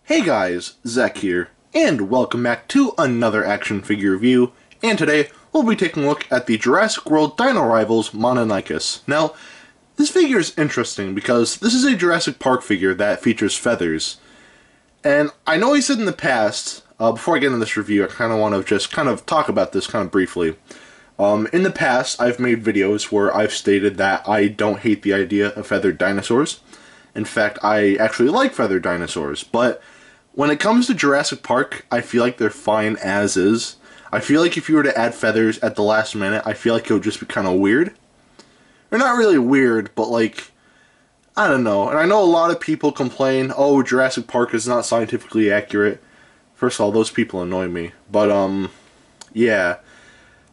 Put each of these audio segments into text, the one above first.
Hey guys, Zack here, and welcome back to another action figure review, and today we'll be taking a look at the Jurassic World Dino Rivals Mononykus. Now, this figure is interesting because this is a Jurassic Park figure that features feathers, and I know I said in the past, before I get into this review, I kind of want to just talk about this briefly. In the past, I've made videos where I've stated that I don't hate the idea of feathered dinosaurs. In fact, I actually like feathered dinosaurs, but when it comes to Jurassic Park, I feel like they're fine as is. I feel like if you were to add feathers at the last minute, I feel like it would just be kind of weird. They're not really weird, but like, I don't know. And I know a lot of people complain, oh, Jurassic Park is not scientifically accurate. First of all, those people annoy me. But, yeah.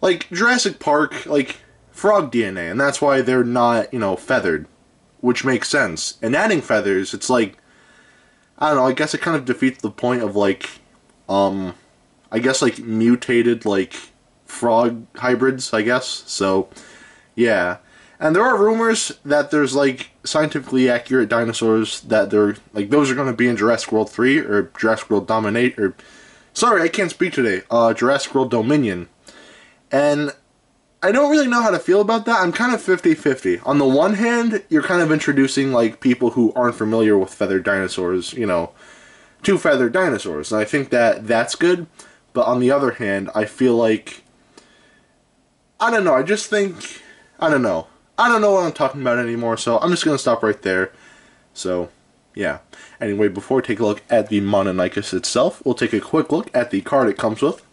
Like, Jurassic Park, like, frog DNA, and that's why they're not, feathered. Which makes sense. And adding feathers, it's like, I don't know, I guess it kind of defeats the point of, like, I guess, like, mutated, like, frog hybrids, I guess. So, yeah. And there are rumors that there's, like, scientifically accurate dinosaurs that they're, like, those are going to be in Jurassic World 3, or Jurassic World Dominate, or, sorry, I can't speak today, Jurassic World Dominion. And I don't really know how to feel about that. I'm kind of 50-50. On the one hand, you're kind of introducing, like, people who aren't familiar with feathered dinosaurs, to feathered dinosaurs. And I think that that's good. But on the other hand, I feel like, I don't know, I just think, I don't know. I don't know what I'm talking about anymore, so I'm just going to stop right there. So, yeah. Anyway, before we take a look at the Mononykus itself, we'll take a quick look at the card it comes with.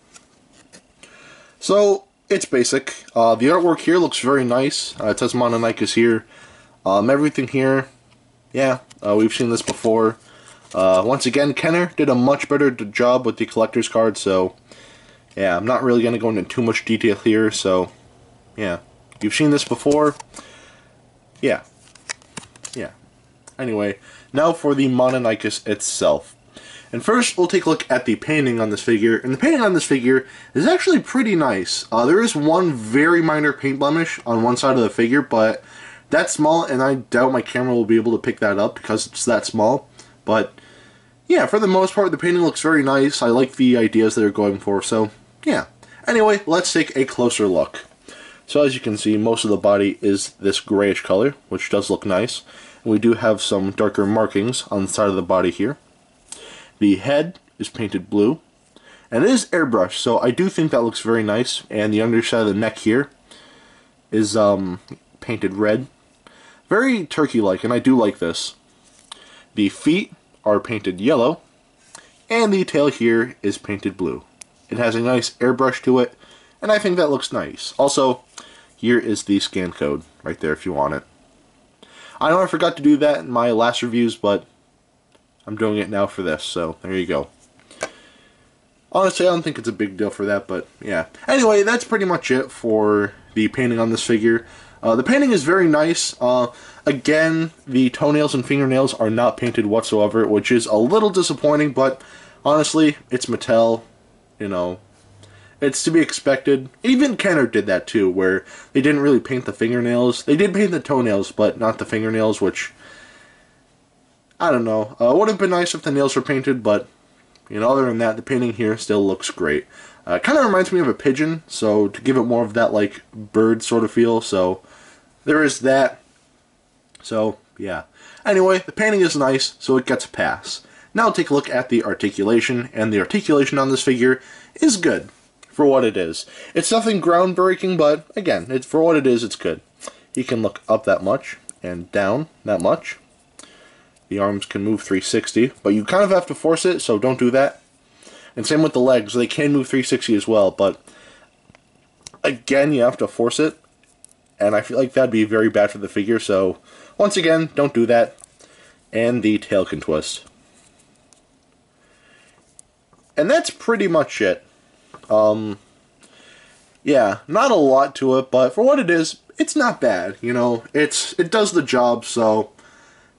So, it's basic. The artwork here looks very nice. It says Mononykus here. Everything here, yeah, we've seen this before. Once again, Kenner did a much better job with the collector's card, so yeah, I'm not really going to go into too much detail here, so yeah. You've seen this before. Yeah. Anyway, now for the Mononykus itself. And first, we'll take a look at the painting on this figure. And the painting on this figure is actually pretty nice. There is one very minor paint blemish on one side of the figure, but that's small, and I doubt my camera will be able to pick that up because it's that small. But, yeah, for the most part, the painting looks very nice. I like the ideas they're going for, so, yeah. Anyway, let's take a closer look. So, as you can see, most of the body is this grayish color, which does look nice. And we do have some darker markings on the side of the body here. The head is painted blue, and it is airbrushed, so I do think that looks very nice. And the underside of the neck here is painted red. Very turkey-like, and I do like this. The feet are painted yellow, and the tail here is painted blue. It has a nice airbrush to it, and I think that looks nice. Also, here is the scan code right there if you want it. I know I forgot to do that in my last reviews, but I'm doing it now for this, so there you go. Honestly, I don't think it's a big deal for that, but yeah. Anyway, that's pretty much it for the painting on this figure. The painting is very nice. Again, the toenails and fingernails are not painted whatsoever, which is a little disappointing, but honestly, it's Mattel, it's to be expected. Even Kenner did that too, where they didn't really paint the fingernails. They did paint the toenails, but not the fingernails, which, I don't know. It would have been nice if the nails were painted, but, other than that, the painting here still looks great. Kind of reminds me of a pigeon, so to give it more of that, like, bird sort of feel, so there is that. So, yeah. Anyway, the painting is nice, so it gets a pass. Now take a look at the articulation, and the articulation on this figure is good, for what it is. It's nothing groundbreaking, but, again, for what it is, it's good. He can look up that much, and down that much. The arms can move 360, but you kind of have to force it, so don't do that. And same with the legs, they can move 360 as well, but again, you have to force it, and I feel like that'd be very bad for the figure, so once again, don't do that. And the tail can twist. And that's pretty much it. Yeah, not a lot to it, but for what it is, it's not bad, it does the job, so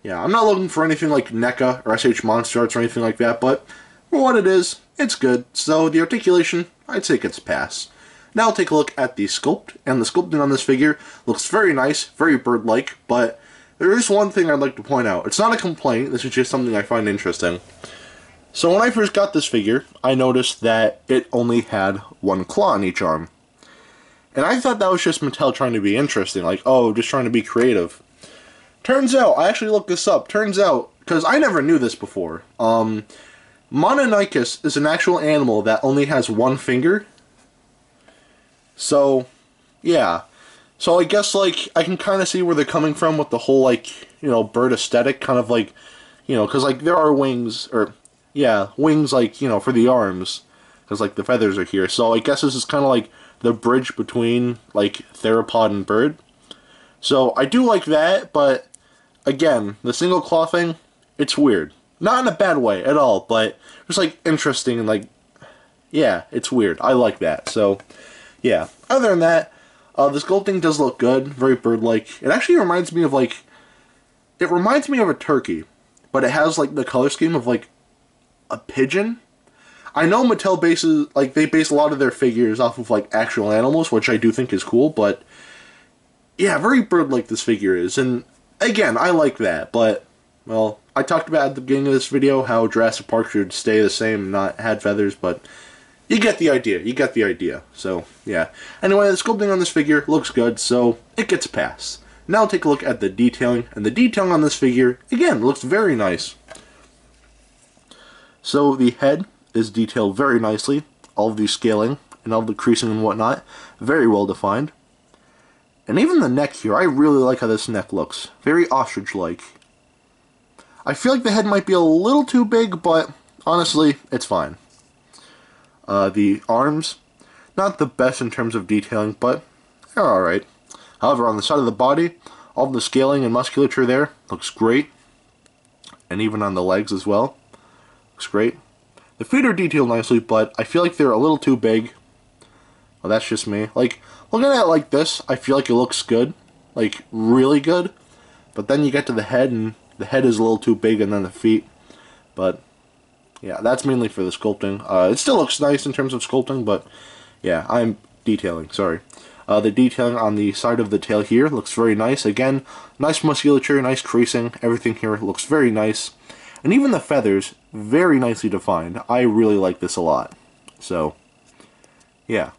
yeah, I'm not looking for anything like NECA or SH Monster Arts or anything like that, but for what it is, it's good. So the articulation, I'd say it gets a pass. Now take a look at the sculpt, and the sculpting on this figure looks very nice, very bird-like, but there is one thing I'd like to point out. It's not a complaint, this is just something I find interesting. So when I first got this figure, I noticed that it only had one claw on each arm. And I thought that was just Mattel trying to be interesting, like, oh, just trying to be creative. Turns out, I actually looked this up, turns out, because I never knew this before, Mononykus is an actual animal that only has one finger. So, yeah. So I guess, like, I can kind of see where they're coming from with the whole, like, you know, bird aesthetic, kind of like, you know, because, like, there are wings, or, yeah, wings, like, you know, for the arms, because, like, the feathers are here. So I guess this is kind of like the bridge between, like, theropod and bird. So I do like that, but again, the single claw thing, it's weird. Not in a bad way at all, but just like interesting and like, yeah, it's weird. I like that. So, yeah. Other than that, the sculpting does look good, very bird-like. It actually reminds me of like, it reminds me of a turkey, but it has like the color scheme of like a pigeon. I know Mattel bases, like, they base a lot of their figures off of like actual animals, which I do think is cool, but yeah, very bird-like this figure is, and again, I like that, but, well, I talked about at the beginning of this video how Jurassic Park should stay the same and not had feathers, but you get the idea, so, yeah. Anyway, the sculpting on this figure looks good, so it gets a pass. Now take a look at the detailing, and the detailing on this figure, again, looks very nice. So the head is detailed very nicely, all of the scaling, and all the creasing and whatnot, very well defined. And even the neck here, I really like how this neck looks. Very ostrich-like. I feel like the head might be a little too big, but honestly, it's fine. The arms, not the best in terms of detailing, but they're alright. However, on the side of the body, all the scaling and musculature there looks great. And even on the legs as well, looks great. The feet are detailed nicely, but I feel like they're a little too big. Well, that's just me. Like, looking at it like this, I feel like it looks good. Like, really good. But then you get to the head, and the head is a little too big, and then the feet. But, yeah, that's mainly for the sculpting. It still looks nice in terms of sculpting, but, yeah, I'm detailing, sorry. The detailing on the side of the tail here looks very nice. Again, nice musculature, nice creasing. Everything here looks very nice. And even the feathers, very nicely defined. I really like this a lot. So, yeah.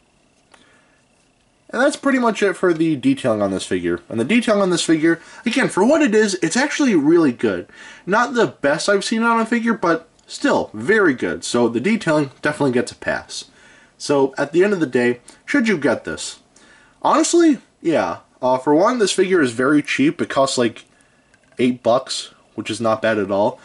And that's pretty much it for the detailing on this figure. And the detailing on this figure, again, for what it is, it's actually really good. Not the best I've seen on a figure, but still, very good. So the detailing definitely gets a pass. So, at the end of the day, should you get this? Honestly, yeah. For one, this figure is very cheap. It costs like $8, which is not bad at all.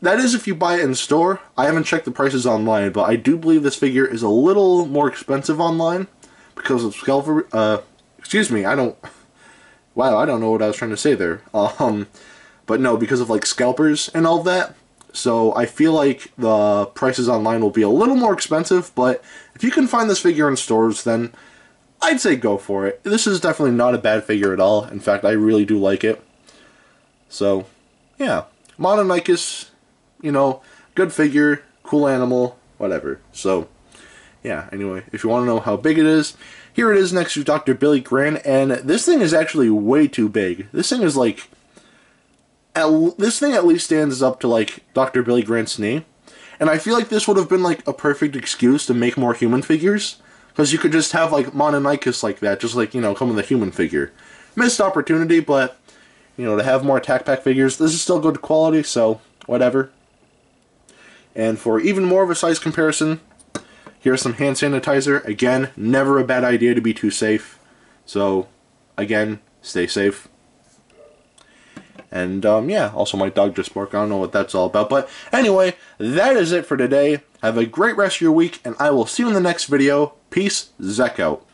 That is if you buy it in store. I haven't checked the prices online, but I do believe this figure is a little more expensive online. Because of Sculpt, excuse me, I don't know what I was trying to say there. But no, because of like scalpers and all that. So I feel like the prices online will be a little more expensive, but if you can find this figure in stores, then I'd say go for it. This is definitely not a bad figure at all. In fact, I really do like it. So, yeah. Mononykus, you know, good figure, cool animal, whatever. So, yeah, anyway, if you want to know how big it is, here it is next to Dr. Billy Grant, and this thing is actually way too big. This thing is like, this thing at least stands up to like Dr. Billy Grant's knee, and I feel like this would have been like a perfect excuse to make more human figures, because you could just have like Mononykus like that, just like, you know, come with a human figure. Missed opportunity, but, you know, to have more Attack Pack figures, this is still good quality, so whatever. And for even more of a size comparison, here's some hand sanitizer. Again, never a bad idea to be too safe. So, again, stay safe. And, yeah, also my dog just barked. I don't know what that's all about. But, anyway, that is it for today. Have a great rest of your week, and I will see you in the next video. Peace, Zack out.